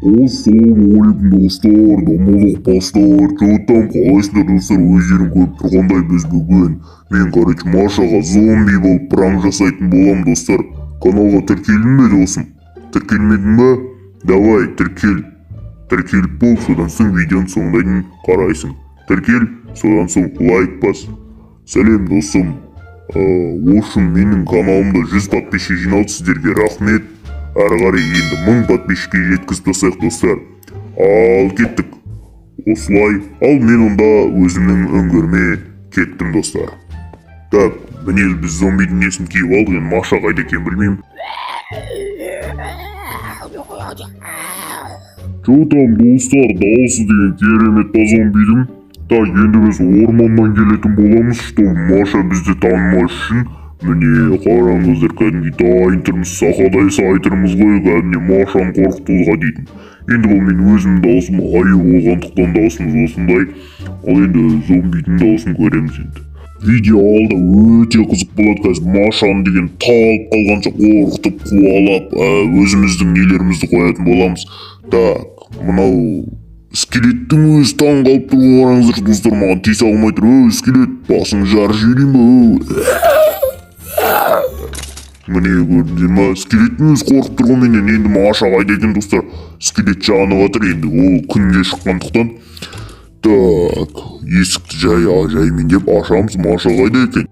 Ассалаумағалейкум достар, домалақ бастар, там қалайсыздар достар, өздерің көріп тұрғандай біз бүгін мен Машаға зомби болып пранк жасайтын болам достар. Каналға тіркелдің бе досым? Тіркелмедің бе? Давай, тіркеліп бол, содан соң видеоның соңына дейін қарайсың. Тіркел, содан соң лайк бас. Сәлем досым. Общем, менің каналымда 100 подписчик жиналды, сіздерге рахмет. Әрі қарай енді 1000 подписчикке жеткізіп тастайық достар. Ал кеттік. Осылай. Ал мен онда өзімнің өңгерме кеттім достар. Так, міне біз зомбидің несін киіп алдық, енді Маша қайда екенін білмеймін. Там достар, дауысы деген керемет зомбидің. Так, енді біз орманнан келетін боламыз, чтобы Маша бізді танымас үшін. Міне қараңыздар, кәдімгі дайын тұрмыз, сақадай сайтырмыз ғой, кәдімгі Машаны қорқытуға дейтін. Енді бұл мен өзімнің даусым аю болғандықтан даусымыз осындай. Ал енді зомбидің даусын көреміз енді. Видео алда өте қызық болады, қазір Машаны деген талып қалғанша қорқытып қуалап өзіміздің нелерімізді қоятын боламыз. Так, мынау скелеттің өзі таң қалып тұрған, қараңыздар достар, маған тисе алмай тұр. Скелет, басың жарып жіберейін бе? Міне көрдіңдер ма, скелеттің өзі қорқып тұрғанменен енді Маша қайда екен достар? Скелет жанып жатыр енді, ол күнге шыққандықтан. Так, есікті жаймен деп ашамыз, Маша қайда екен?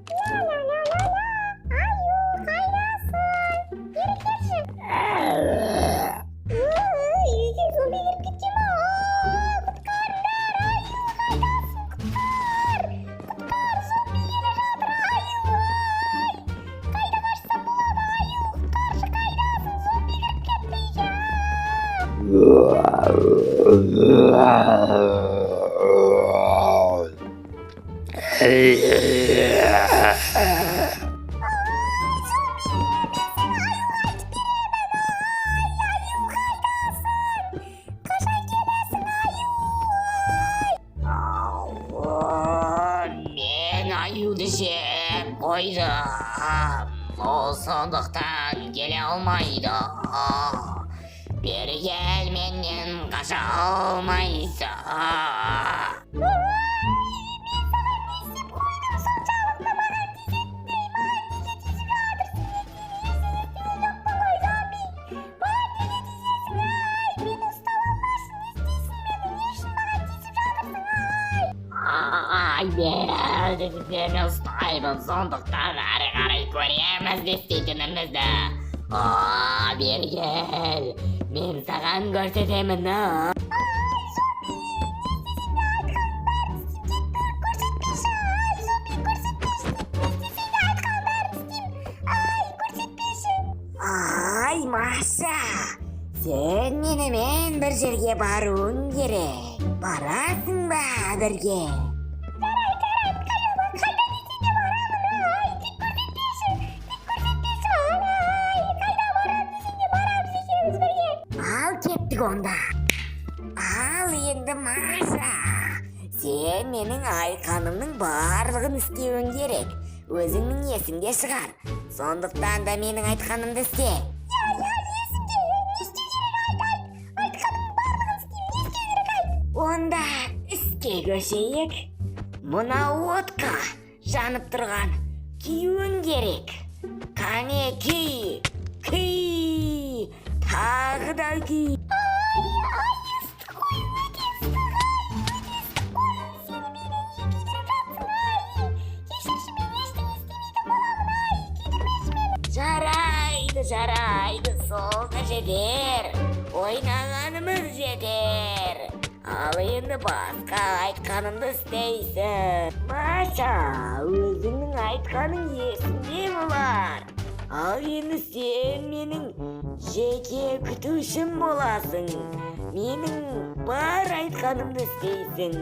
Мен аюды жеп қойдым, ол сондықтан келе алмайды. Бері кел, менен қаша алмайсың. Мен ұстаймын, сондықтан әрі қарай көреміз істейтінімізді. Бері кел, мен саған көрсетемін. Ай, Маша, сен менімен бір жерге баруың керек. Барасың ба бірге? Ал кеттік онда. Ал енді Маша, сен менің айқанымның барлығын істеуің керек. Өзіңнің есіңде шығар. Сондықтан да менің айтқанымды істе. Онда іске көшейік. Мұна отқа жанып тұрған киюің керек. Қане ки, тағы да ки. Жарайды, сол да жетер. Ойнағанымыз жетер. Ал енді басқа айтқанымды істейсің. Маша, өзіңнің айтқаның есімде болар. Ал енді сен менің жеке күтушім боласың. Менің бар айтқанымды істейсің.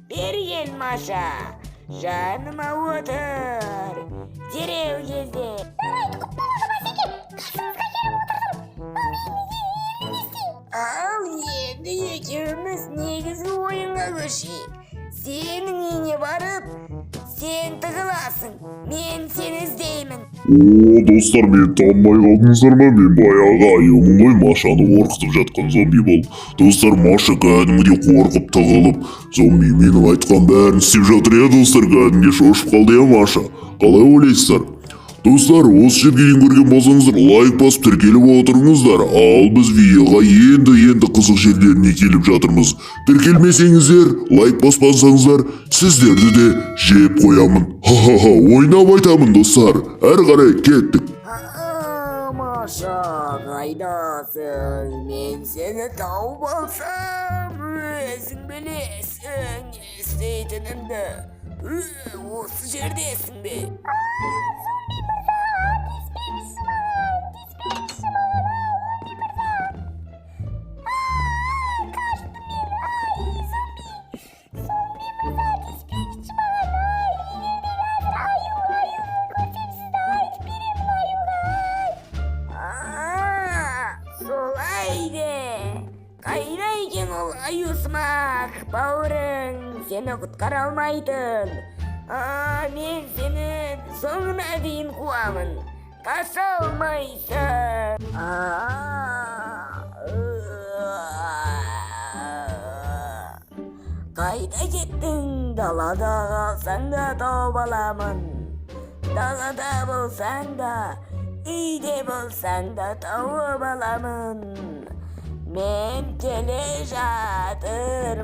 Бері кел, Маша, жаныма отыр. Дереу кезде. Ал енді екеуміз негізгі ойынға көшейік. Сенің үйіне барып, сен тығыласың, мен сені іздеймін. О, достар, мен танымай қалдыңыздар ма? Мен баяғы аюмын ғой, Машаны қорқытып жатқан зомби болып. Достар, Маша кәдімгідей қорқып тығылып, зомби менің айтқан бәрін істеп жатыр иә, достар, кәдімгі шошып қалды иә Маша. Қалай ойлайсыздар? Достар, осы жерге дейін көрген болсаңыздар, лайк басып тіркеліп отырыңыздар. Ал біз видеоға енді қызық жерлеріне келіп жатырмыз. Тіркелмесеңіздер, лайк баспасаңыздар, сіздерді де жеп қоямын. Ха-ха-ха, ойнап айтамын достар. Әрі қарай кеттік. Маша, қайдасың? Мен сені тауып алсам, өзің білесің не істейтінімді. Осы жердесің бе? Қайда екен ол аюсымақ бауырың, сені құтқара алмайтын. Мен сені соңына дейін қуамын, қаша алмайсың. Қайда кеттің? Далада қалсаң да тауып аламын. Далада болсаң да, үйде болсаң да тауып аламын. Мен келе жатырмын.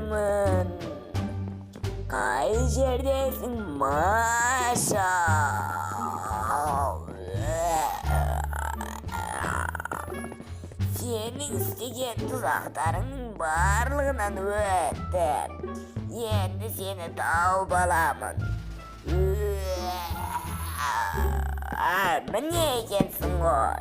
Қай жердесің, Маша? Сенің істеген тұзақтарыңның барлығынан өттім. Енді сені тауып аламын. Міне екенсің ғой.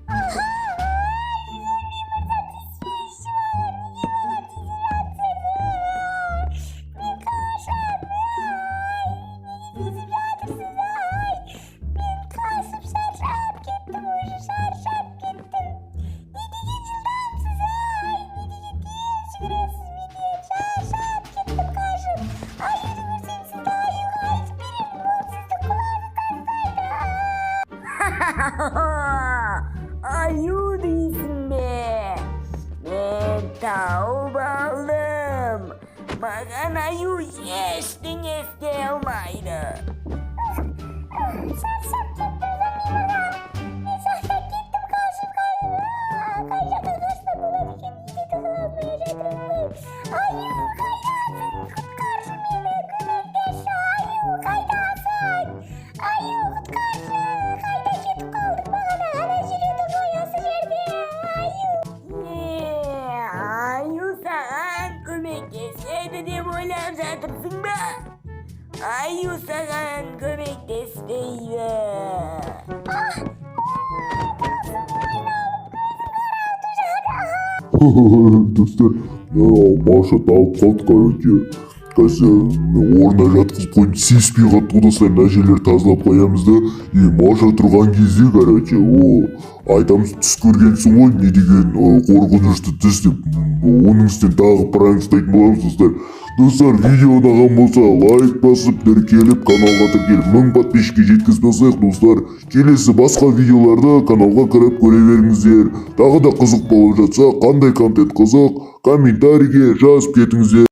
Аю дейсің бе? Мен тауып алдым. Маған аю ештеңе істей алмайды. Деп ойлап жатырсың ба? Аю саған көмектеспейді. Достар, Маша талып қалды, короче. Қазір орнына жатқызып қойып сеспей қатты, достар, мына жерлер тазалап қоямыз да. Маша тұрған кезде, короче, айтамыз, түс көргенсің ғой, не деген қорқынышты түс деп. Оның үстінен тағы пранк істейтін боламыз, достар. Достар, видео ұнаған болса, лайк басып, тіркеліп, каналға тіркеліп, 1000 подписчикке жеткізіп алсақ, достар. Келесі басқа видеоларды каналға кіріп көре беріңіздер. Тағы да қызық болып жатса, қандай контент қызық, комментарийге жазып кетіңіздер.